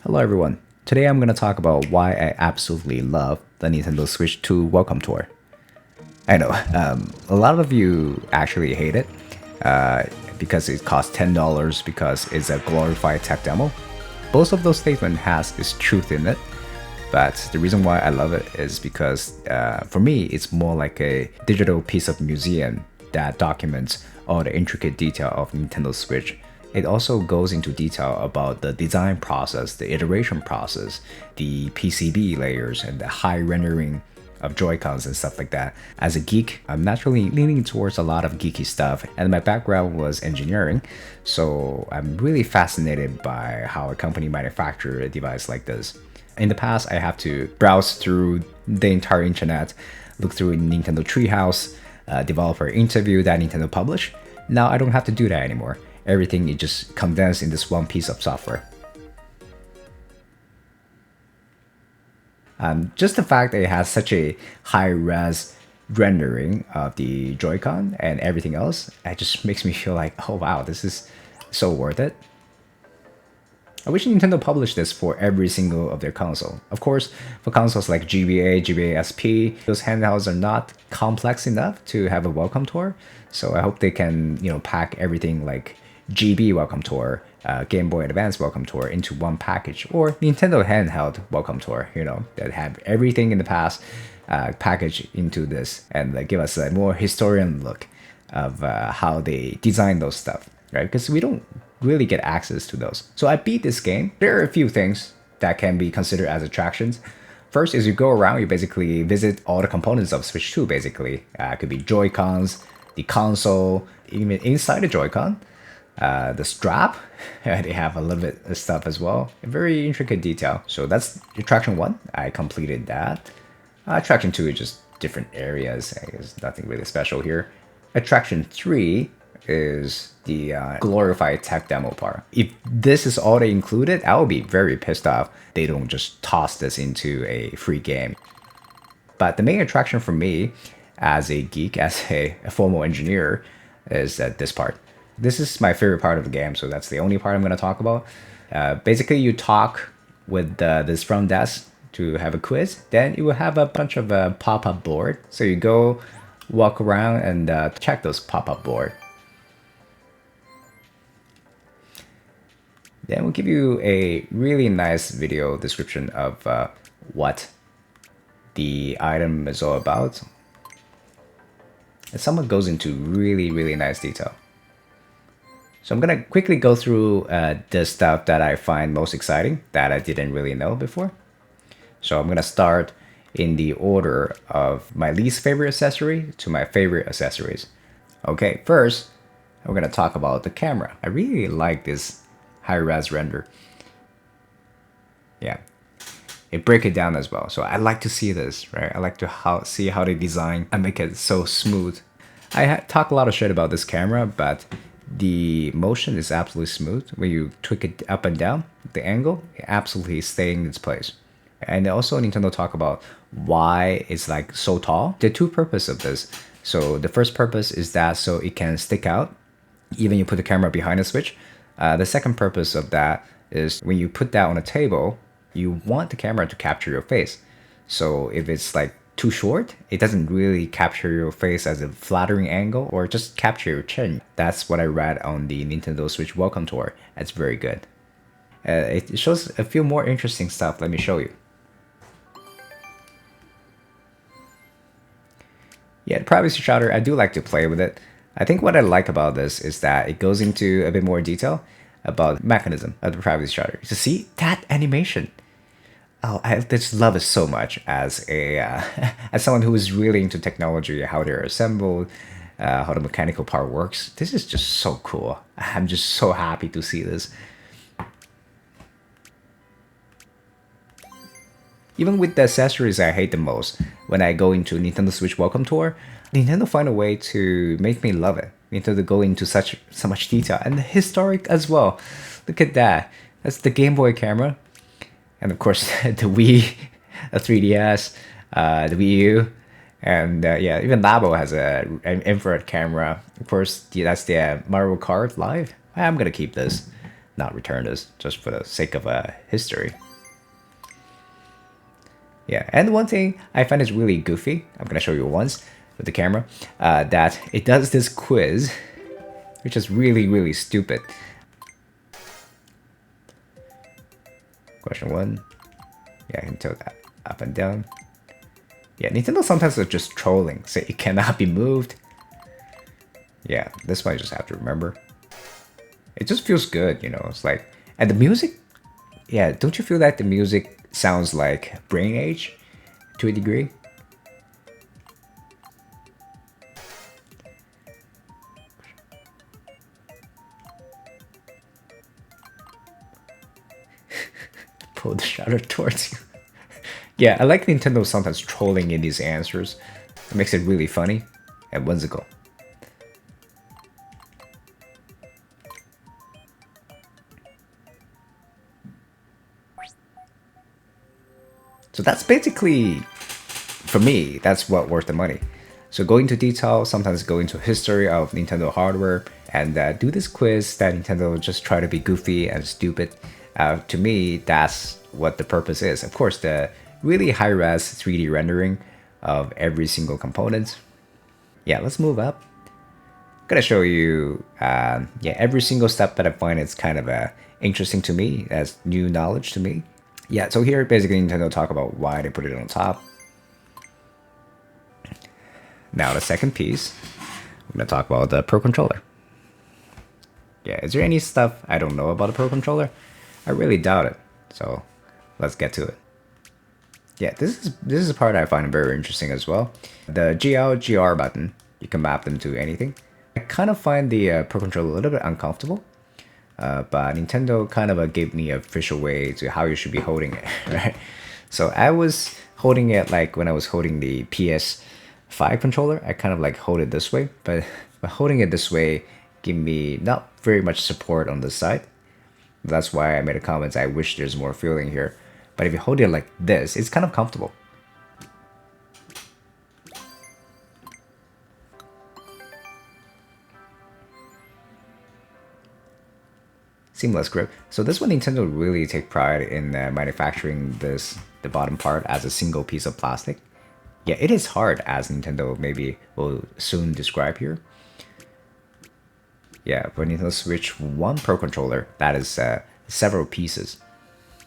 Hello everyone. Today I'm going to talk about why I absolutely love the Nintendo Switch 2 Welcome Tour. I know, a lot of you actually hate it uh, because it costs $10 because it's a glorified tech demo. Both of those statements has its truth in it, but the reason why I love it is because for me it's more like a digital piece of museum that documents all the intricate detail of Nintendo Switch. It also goes into detail about the design process, the iteration process, the PCB layers, and the high rendering of Joy-Cons and stuff like that. As a geek, I'm naturally leaning towards a lot of geeky stuff, and my background was engineering, so I'm really fascinated by how a company manufactures a device like this. In the past, I have to browse through the entire internet, look through Nintendo Treehouse, developer interview that Nintendo published. Now I don't have to do that anymore. Everything is just condensed in this one piece of software. Just the fact that it has such a high-res rendering of the Joy-Con and everything else, it just makes me feel like, oh wow, this is so worth it. I wish Nintendo published this for every single of their console. Of course, for consoles like GBA, GBA SP, those handhelds are not complex enough to have a welcome tour. So I hope they can, pack everything like GB welcome tour, Game Boy Advance welcome tour into one package, or Nintendo handheld welcome tour, that have everything in the past packaged into this and give us a more historian look of how they design those stuff, right? Because we don't really get access to those. So I beat this game. There are a few things that can be considered as attractions. First is you go around, you basically visit all the components of Switch 2, basically. It could be Joy-Cons, the console, even inside the Joy-Con, the strap. They have a little bit of stuff as well. A very intricate detail. So that's attraction 1. I completed that. Attraction 2 is just different areas. There's nothing really special here. Attraction 3 is the glorified tech demo part. If this is all they included, I would be very pissed off they don't just toss this into a free game. But the main attraction for me as a geek, as a formal engineer, is this part. This is my favorite part of the game, so that's the only part I'm going to talk about. Basically, you talk with this front desk to have a quiz. Then you will have a bunch of pop-up board. So you go walk around and check those pop-up board. Then we'll give you a really nice video description of what the item is all about. And someone goes into really, really nice detail. So I'm gonna quickly go through the stuff that I find most exciting that I didn't really know before. So I'm gonna start in the order of my least favorite accessory to my favorite accessories. Okay, first, we're gonna talk about the camera. I really like this high-res render. Yeah, it break it down as well. So I like to see this, right? I like to see how they design and make it so smooth. I talk a lot of shit about this camera, but the motion is absolutely smooth. When you tweak it up and down, the angle, it absolutely stay in its place. And also Nintendo talk about why it's like so tall. The two purposes of this. So the first purpose is that so it can stick out, even you put the camera behind the Switch. The second purpose of that is when you put that on a table, you want the camera to capture your face. So if it's like too short, it doesn't really capture your face as a flattering angle or just capture your chin. That's what I read on the Nintendo Switch Welcome Tour. It's very good. It shows a few more interesting stuff. Let me show you. Yeah, the privacy shutter, I do like to play with it. I think what I like about this is that it goes into a bit more detail about the mechanism of the privacy shutter. To see that animation. Oh, I just love it so much as a as someone who is really into technology, how they're assembled, how the mechanical part works. This is just so cool. I'm just so happy to see this. Even with the accessories I hate the most, when I go into Nintendo Switch Welcome Tour, Nintendo find a way to make me love it. Nintendo go into so much detail and historic as well. Look at that. That's the Game Boy camera, and of course the Wii, the 3DS, the Wii U, and yeah, even Labo has an infrared camera. Of course, that's the Mario Kart Live. I'm gonna keep this. not return this just for the sake of history. Yeah, and one thing I find is really goofy, I'm gonna show you once with the camera, that it does this quiz, which is really, really stupid. Question one. Yeah, I can tilt that up and down. Yeah, Nintendo sometimes are just trolling, say it cannot be moved. Yeah, this one I just have to remember. It just feels good, you know, it's like, and the music, yeah, don't you feel that the music sounds like Brain Age to a degree? Pull the shutter towards you. Yeah, I like Nintendo sometimes trolling in these answers. It makes it really funny and whimsical. So that's basically, for me, that's what worth the money. So go into detail, sometimes go into history of Nintendo hardware, and do this quiz that Nintendo just try to be goofy and stupid. To me, that's what the purpose is. Of course, the really high-res 3D rendering of every single component. Yeah, let's move up. I'm gonna show you, yeah, every single step that I find is kind of interesting to me as new knowledge to me. Yeah, so here basically Nintendo talk about why they put it on top. Now the second piece, I'm gonna talk about the Pro Controller. Yeah, is there any stuff I don't know about the Pro Controller? I really doubt it. So let's get to it. Yeah, this is a part I find very interesting as well. The GL, GR button, you can map them to anything. I kind of find the Pro Controller a little bit uncomfortable, but Nintendo kind of gave me a official way to how you should be holding it, right? So I was holding it like when I was holding the PS5 controller, I kind of like hold it this way, but holding it this way give me not very much support on this side. That's why I made a comment, I wish there's more feeling here. But if you hold it like this, it's kind of comfortable. Seamless grip. So this one Nintendo really take pride in manufacturing the bottom part as a single piece of plastic. Yeah, it is hard, as Nintendo maybe will soon describe here. Yeah, for Nintendo Switch 1 Pro Controller, that is several pieces.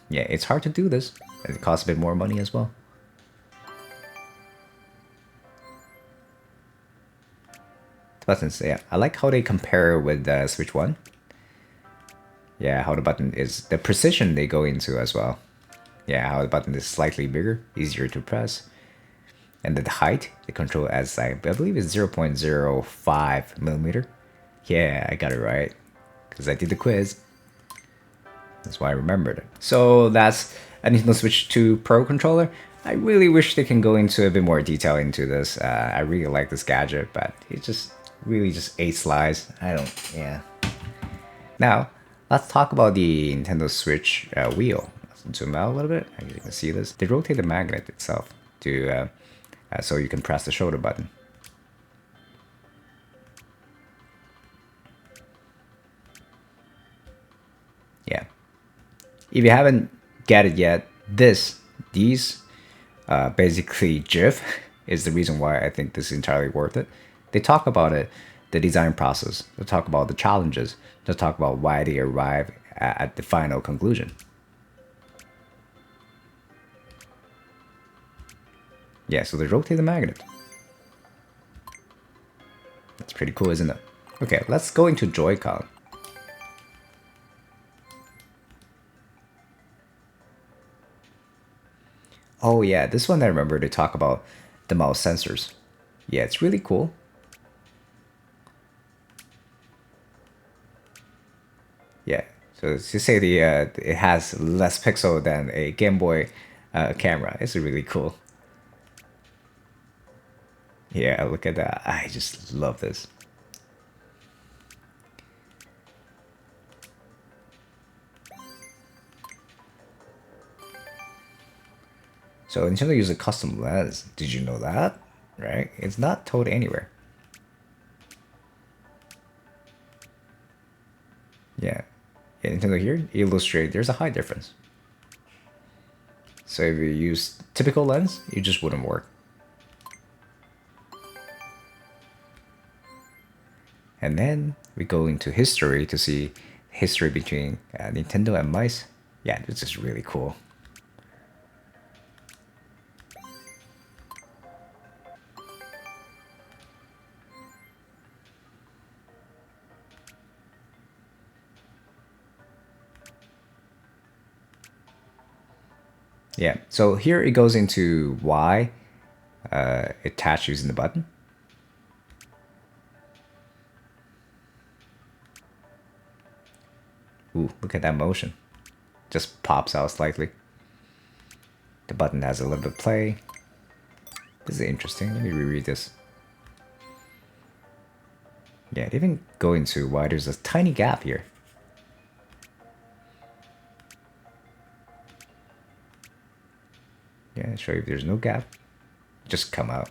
Yeah, it's hard to do this, and it costs a bit more money as well. The buttons, yeah, I like how they compare with the Switch 1. Yeah, how the button is, the precision they go into as well. Yeah, how the button is slightly bigger, easier to press. And the height, the control as I believe is 0.05 millimeter. Yeah, I got it right, because I did the quiz. That's why I remembered it. So that's a Nintendo Switch 2 Pro controller. I really wish they can go into a bit more detail into this. I really like this gadget, but it just really just 8 slides. I don't, yeah. Now, let's talk about the Nintendo Switch wheel. Let's zoom out a little bit. You can see this. They rotate the magnet itself to so you can press the shoulder button. Yeah. If you haven't get it yet, these basically GIF is the reason why I think this is entirely worth it. They talk about it, the design process. They talk about the challenges. They talk about why they arrive at the final conclusion. Yeah, so they rotate the magnet. That's pretty cool, isn't it? Okay, let's go into Joy-Con. Oh yeah, this one I remember they talk about the mouse sensors. Yeah, it's really cool. Yeah, so to say the it has less pixel than a Game Boy camera. It's really cool. Yeah, look at that. I just love this. So Nintendo uses a custom lens. Did you know that? Right? It's not told anywhere. Yeah. Yeah, Nintendo here, illustrate, there's a height difference. So if you use typical lens, it just wouldn't work. And then we go into history to see history between Nintendo and mice. Yeah, this is really cool. Yeah, so here it goes into why attach using the button. Ooh, look at that motion. Just pops out slightly. The button has a little bit of play. This is interesting. Let me reread this. Yeah, it even go into why there's a tiny gap here. Yeah, show you if there's no gap. Just come out.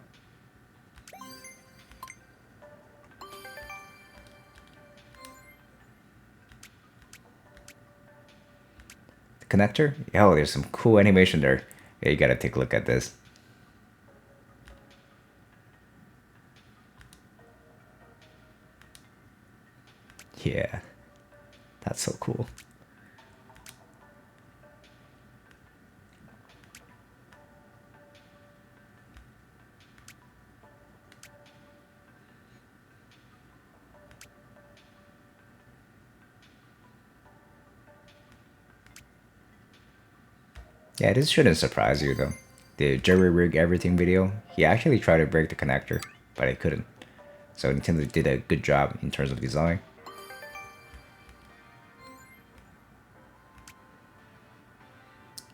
The connector? Oh, there's some cool animation there. Yeah, you gotta take a look at this. Yeah, that's so cool. Yeah, this shouldn't surprise you though. The Jerry Rig Everything video, he actually tried to break the connector, but he couldn't. So Nintendo did a good job in terms of design.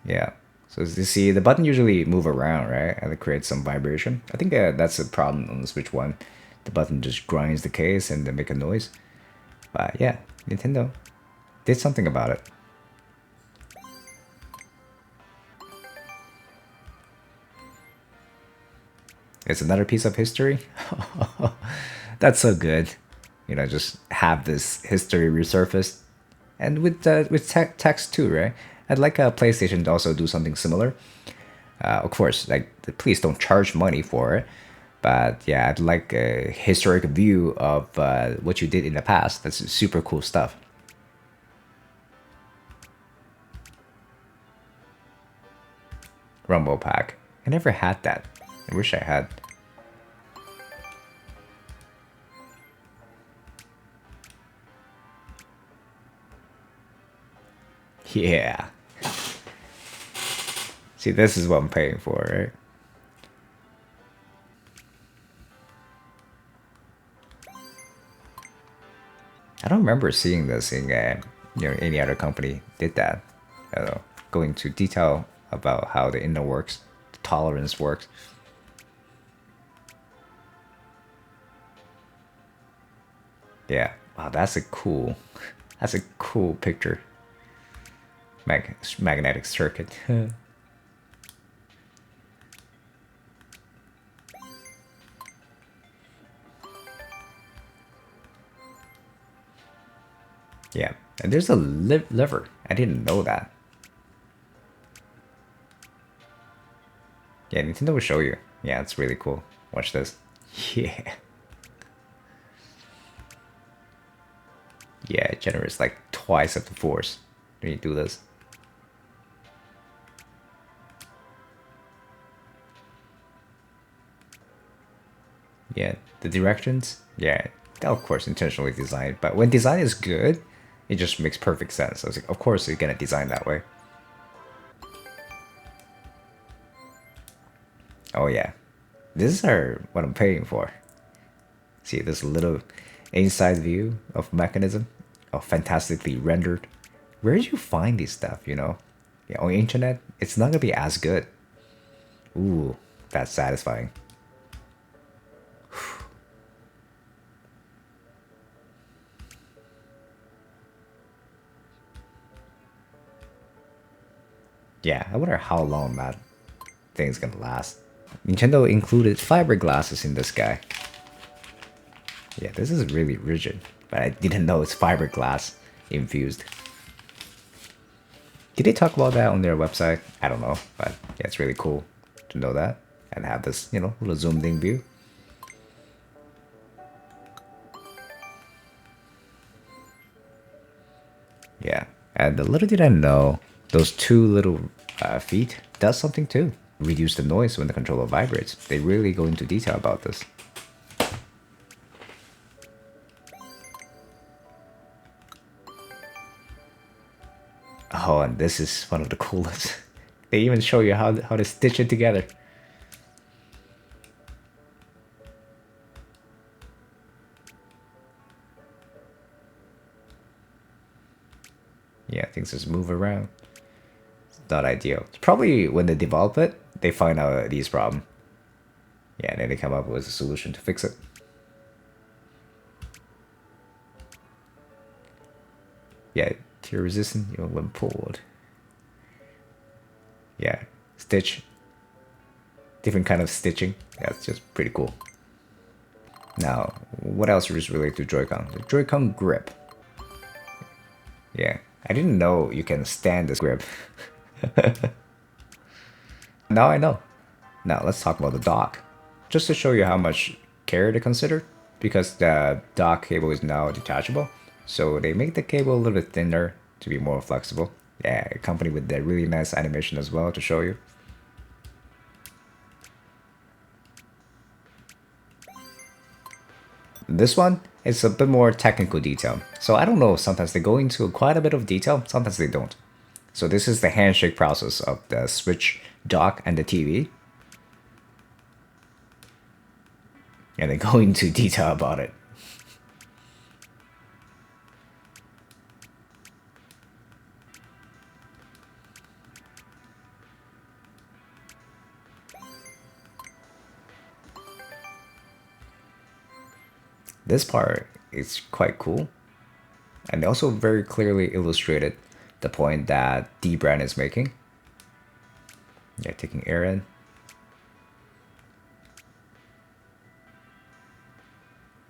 Yeah. So as you see, the button usually move around, right? And it creates some vibration. I think that's a problem on the Switch 1. The button just grinds the case and then make a noise. But yeah, Nintendo did something about it. It's another piece of history. That's so good. You know, just have this history resurfaced. And with text too, right? I'd like a PlayStation to also do something similar. Of course, like please don't charge money for it. But yeah, I'd like a historic view of what you did in the past. That's super cool stuff. Rumble Pack. I never had that. I wish I had. Yeah. See, this is what I'm paying for, right? I don't remember seeing this in any other company did that. Go into detail about how the inner works, the tolerance works. Yeah, wow, that's a cool picture. Magnetic circuit. Yeah, and there's a lever. I didn't know that. Yeah, Nintendo will show you. Yeah, it's really cool. Watch this. Yeah. Yeah, it generates like twice of the force when you do this. Yeah, the directions. Yeah, of course, intentionally designed. But when design is good, it just makes perfect sense. I was like, of course, you're gonna design that way. Oh yeah, these are what I'm paying for. See this little inside view of mechanism, oh, fantastically rendered. Where did you find this stuff? Yeah, on the internet, it's not gonna be as good. Ooh, that's satisfying. Yeah, I wonder how long that thing's gonna last. Nintendo included fiberglasses in this guy. Yeah, this is really rigid, but I didn't know it's fiberglass infused. Did they talk about that on their website? I don't know, but yeah, it's really cool to know that and have this, little zoomed in view. Yeah, and little did I know, those two little feet does something too. Reduce the noise when the controller vibrates. They really go into detail about this. Oh, and this is one of the coolest. They even show you how to stitch it together. Yeah, things just move around. It's not ideal. It's probably when they develop it, they find out these problems. Yeah, and then they come up with a solution to fix it. Yeah, tear resistant even when pulled. Yeah, stitch. Different kind of stitching. Yeah, it's just pretty cool. Now, what else is related to Joy-Con? The Joy-Con grip. Yeah, I didn't know you can stand this grip. Now I know. Now let's talk about the dock. Just to show you how much care to consider, because the dock cable is now detachable, so they make the cable a little bit thinner to be more flexible. Yeah, accompanied with that really nice animation as well to show you. This one is a bit more technical detail. So I don't know, sometimes they go into quite a bit of detail, sometimes they don't. So this is the handshake process of the Switch dock and the TV. And they go into detail about it. This part is quite cool. And they also very clearly illustrated the point that D brand is making. Yeah, taking air in.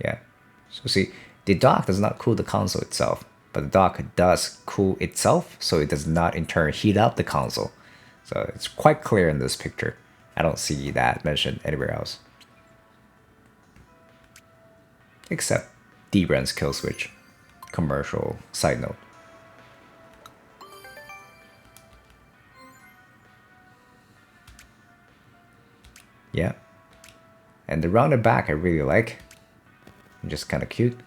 Yeah. So see, the dock does not cool the console itself, but the dock does cool itself, so it does not in turn heat up the console. So it's quite clear in this picture. I don't see that mentioned anywhere else. Except D-Brand's kill switch. Commercial side note. Yeah. And the rounded back I really like. Just kind of cute.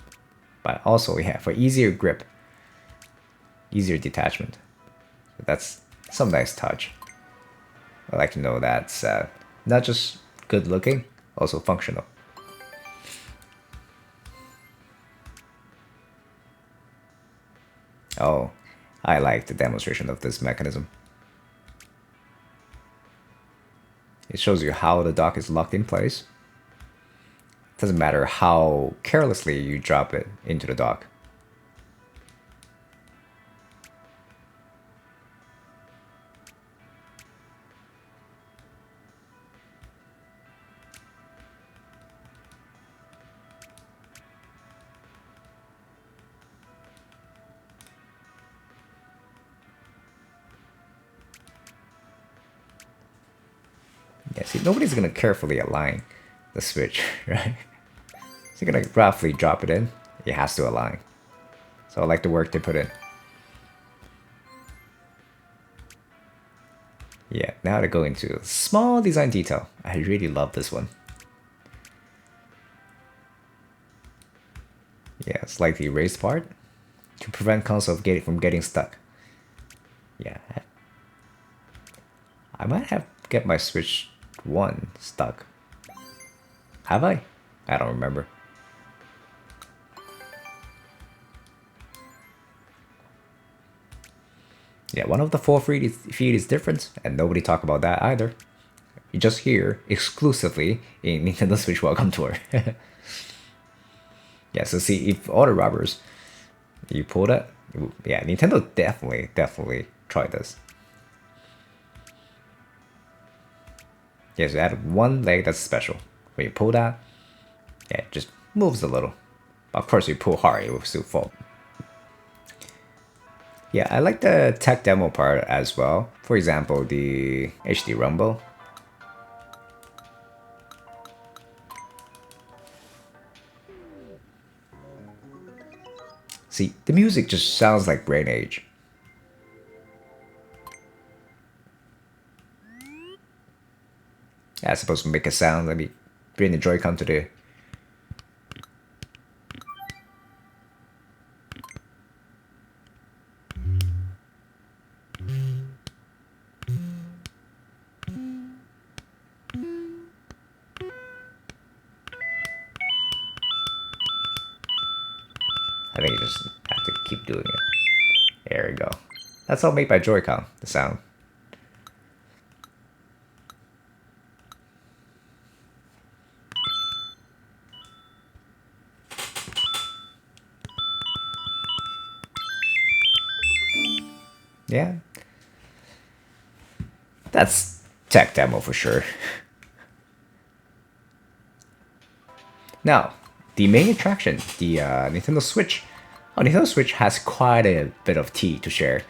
But also, yeah, for easier grip. Easier detachment. That's some nice touch. I like to know that's not just good looking, also functional. Oh, I like the demonstration of this mechanism. It shows you how the dock is locked in place. Doesn't matter how carelessly you drop it into the dock. Yeah, see, nobody's gonna carefully align the switch, right? So you're gonna roughly drop it in. It has to align. So I like the work they put in. Yeah, now to go into small design detail. I really love this one. Yeah, slightly raised part to prevent console from getting stuck. Yeah, I might have get my Switch 1 stuck. Have I? I don't remember. Yeah, one of the 4 feet is different, and nobody talk about that either. You just hear exclusively in Nintendo Switch Welcome Tour. Yeah, so see, if all the rubbers, you pull that, yeah, Nintendo definitely tried this. Yeah, so add one leg that's special. When you pull that, yeah, it just moves a little. Of course, you pull hard, it will still fall. Yeah, I like the tech demo part as well. For example, the HD Rumble. See, the music just sounds like Brain Age. Yeah, it's supposed to make a sound. Let me bring the Joy-Con to the... I think you just have to keep doing it. There we go. That's all made by Joy-Con, the sound. Yeah. That's tech demo for sure. Now, the main attraction, the Nintendo Switch. Oh, Nintendo Switch has quite a bit of tea to share.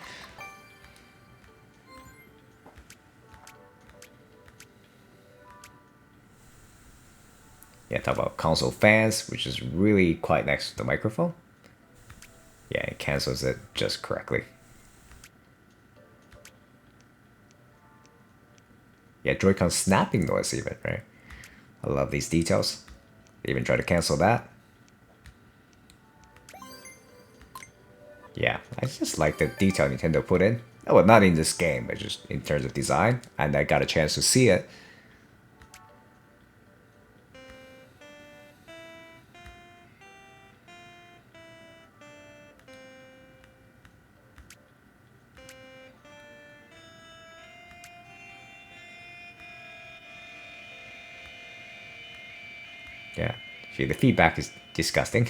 Yeah, talk about console fans, which is really quite next to the microphone. Yeah, it cancels it just correctly. Yeah, Joy-Con snapping noise even, right? I love these details. They even try to cancel that. Yeah, I just like the detail Nintendo put in. Oh, well, not in this game, but just in terms of design. And I got a chance to see it. Yeah, see, the feedback is disgusting.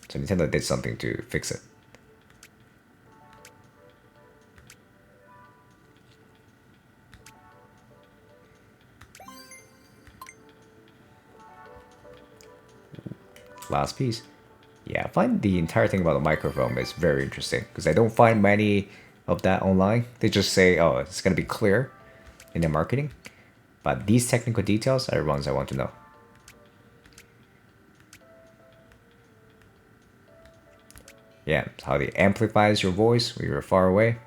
So Nintendo did something to fix it. Last piece. Yeah, I find the entire thing about the microphone is very interesting because I don't find many of that online. They just say, oh, it's going to be clear in their marketing. But these technical details are the ones I want to know. Yeah, how it amplifies your voice when you're far away,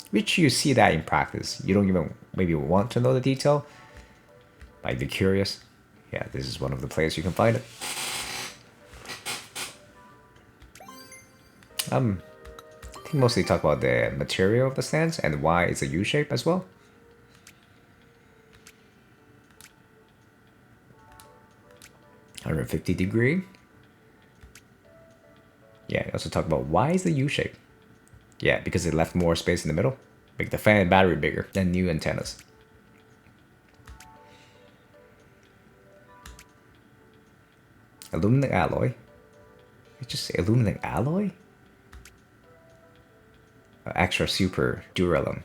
which you see that in practice. You don't even maybe want to know the detail, but if you're curious, yeah, this is one of the places you can find it. I think mostly talk about the material of the stands and why it's a U shape as well. (150°). Yeah, also talk about why is the U shape. Yeah, because it left more space in the middle. Make the fan and battery bigger than new antennas. Aluminum alloy. It's just aluminum alloy? Extra super duralum.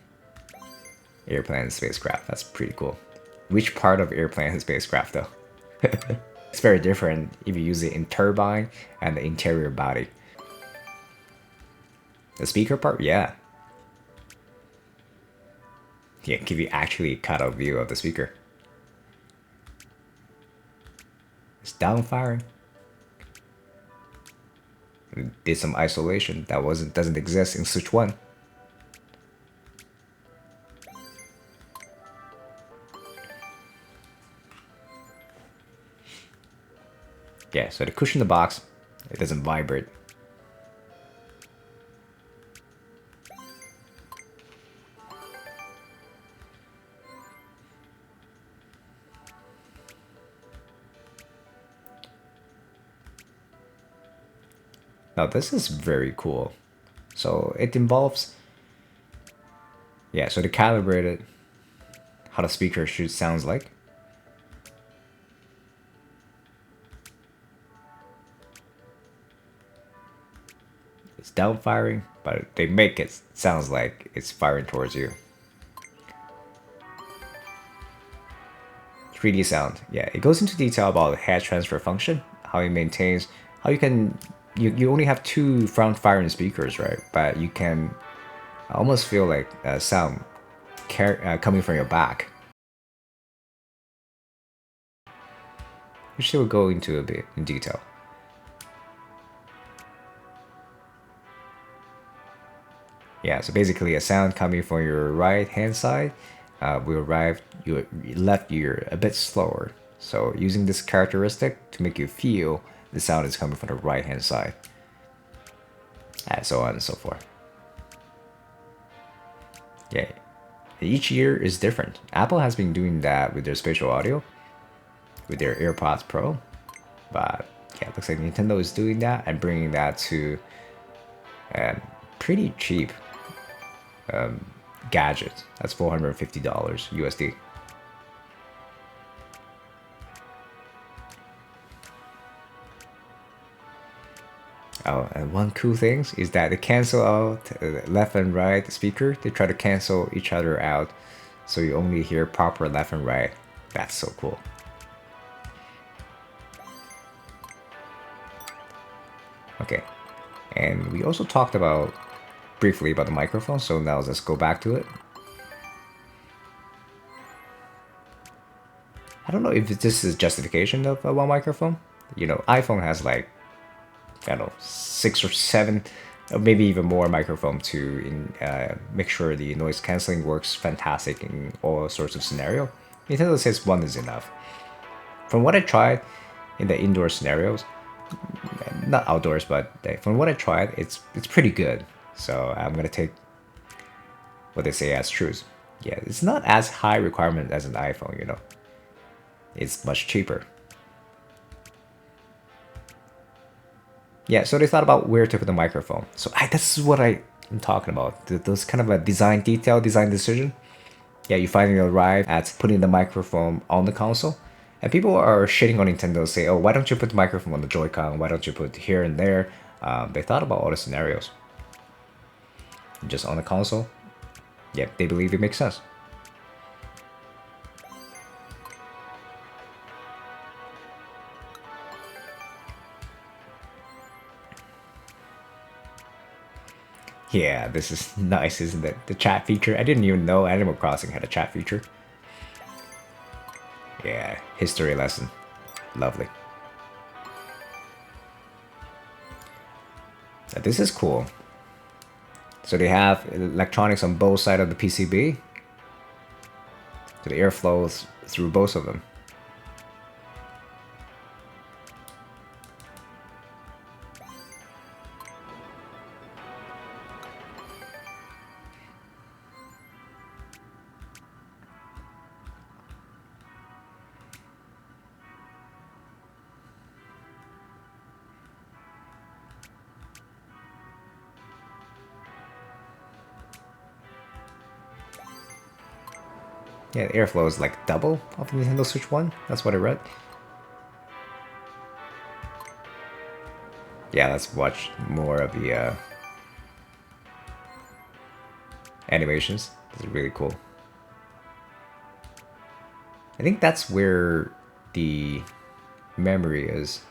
Airplane and spacecraft. That's pretty cool. Which part of airplane and spacecraft though? It's very different if you use it in turbine and the interior body. The speaker part, yeah. Yeah, give you actually a cutout view of the speaker. It's downfiring. Did some isolation that doesn't exist in Switch 1. Yeah, so the cushion in the box, it doesn't vibrate. Now this is very cool. So it involves, yeah, so to calibrate it, how the speaker should sounds like. It's down firing, but they make it sounds like it's firing towards you. 3D sound, yeah, it goes into detail about the head transfer function, how it maintains, how you can you only have two front-firing speakers, right? But you can almost feel like sound coming from your back, which they will go into a bit in detail. Yeah, so basically a sound coming from your right hand side will arrive your left ear a bit slower. So using this characteristic to make you feel the sound is coming from the right hand side, and so on and so forth. Yeah, each ear is different. Apple has been doing that with their spatial audio, with their AirPods Pro, but yeah, it looks like Nintendo is doing that and bringing that to a pretty cheap gadget. That's $450 USD. Oh, and one cool thing is that they cancel out left and right speaker. They try to cancel each other out, so you only hear proper left and right. That's so cool. Okay, and we also talked about briefly about the microphone, so now let's go back to it. I don't know if this is justification of one microphone. You know, iPhone has like, I don't know, 6 or 7, or maybe even more microphone to make sure the noise canceling works fantastic in all sorts of scenario. Nintendo says one is enough. From what I tried in the indoor scenarios, not outdoors, but from what I tried, it's pretty good. So I'm gonna take what they say as truth. Yeah, it's not as high requirement as an iPhone, you know. It's much cheaper. Yeah, so they thought about where to put the microphone. So this is what I'm talking about. Those kind of a design detail, design decision. Yeah, you finally arrive at putting the microphone on the console. And people are shitting on Nintendo, say, oh, why don't you put the microphone on the Joy-Con? Why don't you put here and there? They thought about all the scenarios. Just on the console, yeah, they believe it makes sense. Yeah, this is nice, isn't it? The chat feature. I didn't even know Animal Crossing had a chat feature. Yeah, history lesson. Lovely. This is cool. So they have electronics on both sides of the PCB. So the air flows through both of them. Yeah, the airflow is like double of the Nintendo Switch 1. That's what I read. Yeah, let's watch more of the animations. This is really cool. I think that's where the memory is.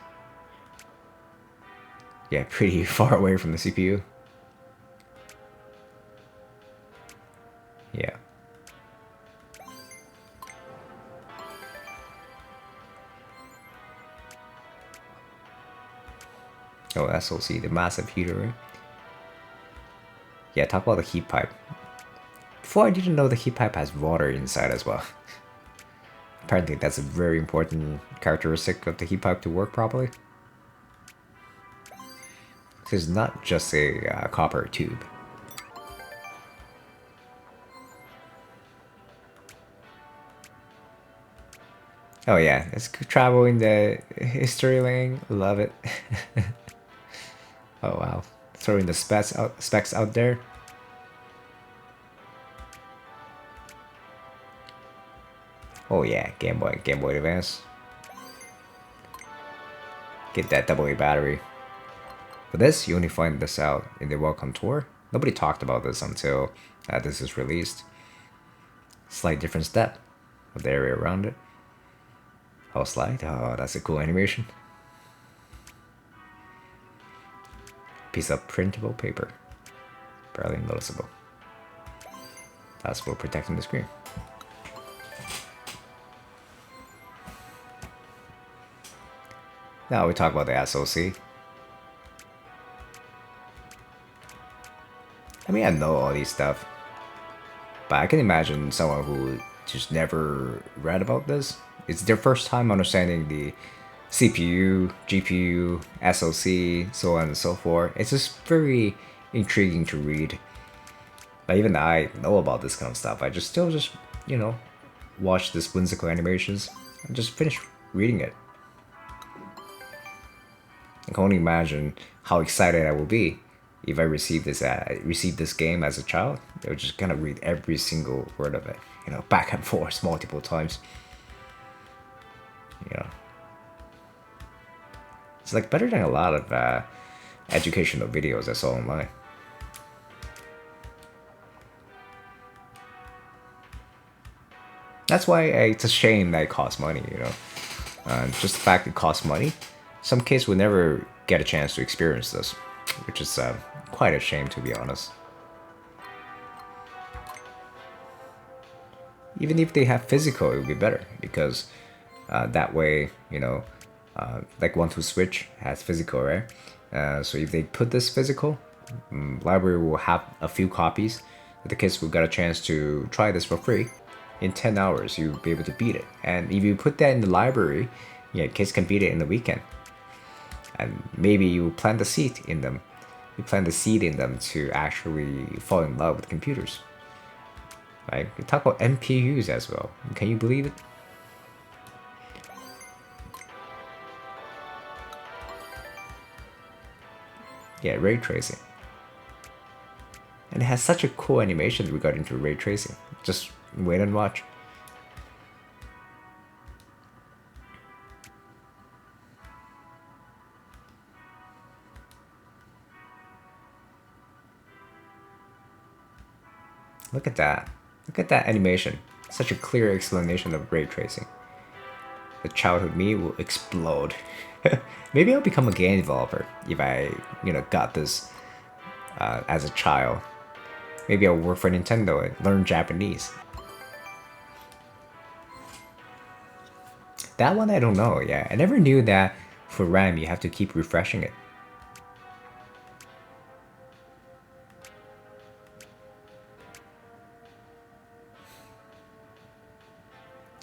Yeah, pretty far away from the CPU. Yeah. Oh, SOC, the massive heater ring. Yeah, talk about the heat pipe. Before I didn't know the heat pipe has water inside as well. Apparently that's a very important characteristic of the heat pipe to work properly. This is not just a copper tube. Oh yeah, let's travel in the history lane. Love it. Oh wow, throwing the specs out there. Oh yeah, Game Boy Advance. Get that AA battery. For this, you only find this out in the Welcome Tour. Nobody talked about this until this is released. Slight different step of the area around it. Oh, slide. Oh, that's a cool animation. piece of printable paper. Barely noticeable. That's for protecting the screen. Now we talk about the SoC. I mean, I know all these stuff, but I can imagine someone who just never read about this. It's their first time understanding the CPU, GPU, SoC, so on and so forth. It's just very intriguing to read. But even I know about this kind of stuff. I just still just, you know, watch this whimsical animations and just finish reading it. I can only imagine how excited I will be if I receive this game as a child. I would just kind of read every single word of it, you know, back and forth multiple times. You know, it's like better than a lot of educational videos I saw online. That's why it's a shame that it costs money, you know. Just the fact it costs money, some kids will never get a chance to experience this, which is quite a shame, to be honest. Even if they have physical, it would be better because that way, you know, like 1-2-Switch has physical, right? So if they put this physical, library will have a few copies. The kids will get a chance to try this for free. In 10 hours, you'll be able to beat it. And if you put that in the library, yeah, kids can beat it in the weekend. And maybe you plant the seed in them. You plant the seed in them to actually fall in love with computers. Right? We talk about NPUs as well. Can you believe it? Yeah, ray tracing. And it has such a cool animation regarding to ray tracing. Just wait and watch. Look at that. Look at that animation. Such a clear explanation of ray tracing. The childhood me will explode. Maybe I'll become a game developer if I, you know, got this as a child. Maybe I'll work for Nintendo and learn Japanese. That one I don't know, yeah. I never knew that for RAM you have to keep refreshing it.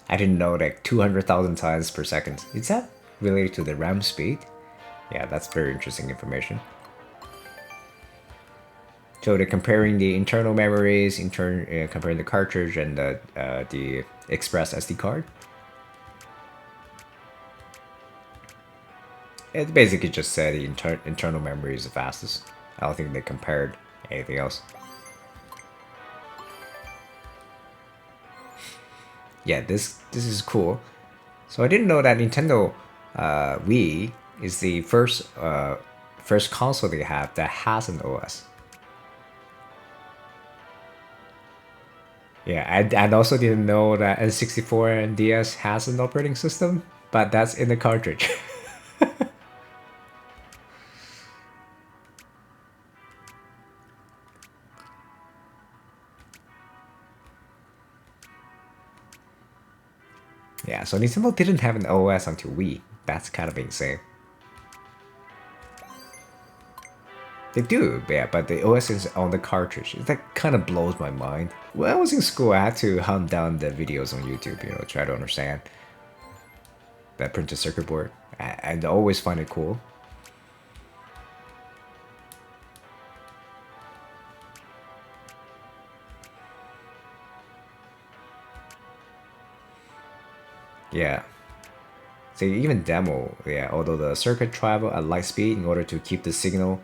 I didn't know like 200,000 times per second. Is that related to the RAM speed? Yeah, that's very interesting information. So they're comparing the internal memories, comparing the cartridge and the express SD card. It basically just said the internal memory is the fastest. I don't think they compared anything else. Yeah, this is cool. So I didn't know that Nintendo Wii is the first console they have that has an OS. Yeah, I also didn't know that N64 and DS has an operating system, but that's in the cartridge. Yeah, so Nintendo didn't have an OS until Wii. That's kind of insane. They do, yeah, but the OS is on the cartridge. That kind of blows my mind. When I was in school, I had to hunt down the videos on YouTube, you know, try to understand that printed circuit board. I always find it cool. Yeah. So even demo, yeah, although the circuit travel at light speed in order to keep the signal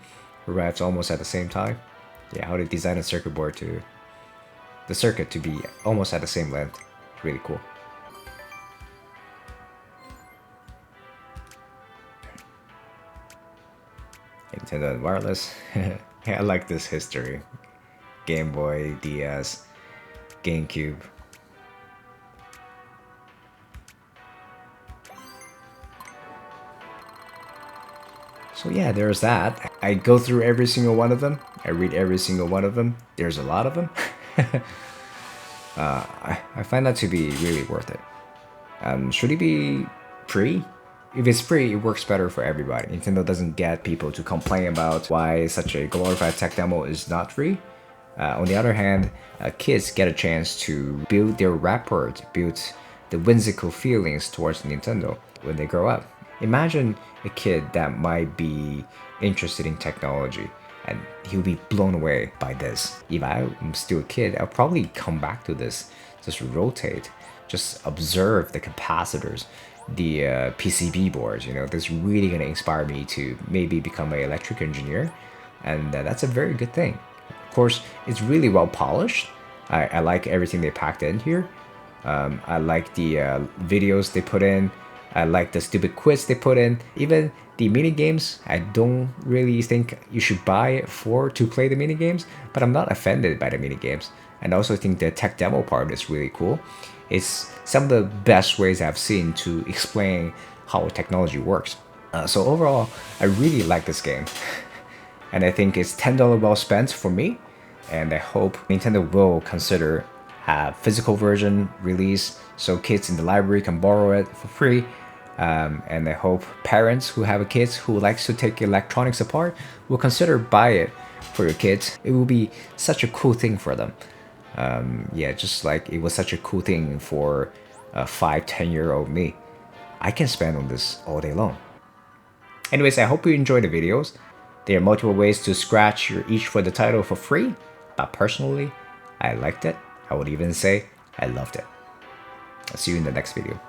revs almost at the same time. Yeah, how they design a circuit board to the circuit to be almost at the same length. It's really cool. Nintendo and wireless. Yeah, I like this history. Game Boy, DS, GameCube. So yeah, there's that. I go through every single one of them. I read every single one of them. There's a lot of them. I find that to be really worth it. Should it be free? If it's free, it works better for everybody. Nintendo doesn't get people to complain about why such a glorified tech demo is not free. On the other hand, kids get a chance to build their rapport, build the whimsical feelings towards Nintendo when they grow up. Imagine a kid that might be interested in technology and he'll be blown away by this. If I'm still a kid, I'll probably come back to this, just rotate, just observe the capacitors, the PCB boards. You know, this really gonna inspire me to maybe become an electric engineer, and that's a very good thing. Of course, it's really well polished. I like everything they packed in here. I like the videos they put in. I like the stupid quiz they put in. Even the mini games, I don't really think you should buy it to play the mini games, but I'm not offended by the mini games. And I also think the tech demo part is really cool. It's some of the best ways I've seen to explain how technology works. So overall, I really like this game. And I think it's $10 well spent for me. And I hope Nintendo will consider a physical version release so kids in the library can borrow it for free. And I hope parents who have kids who likes to take electronics apart will consider buy it for your kids. It will be such a cool thing for them. Yeah, just like it was such a cool thing for a 5-10-year-old me. I can spend on this all day long. Anyways, I hope you enjoy the videos. There are multiple ways to scratch your itch for the title for free, but personally, I liked it. I would even say I loved it. I'll see you in the next video.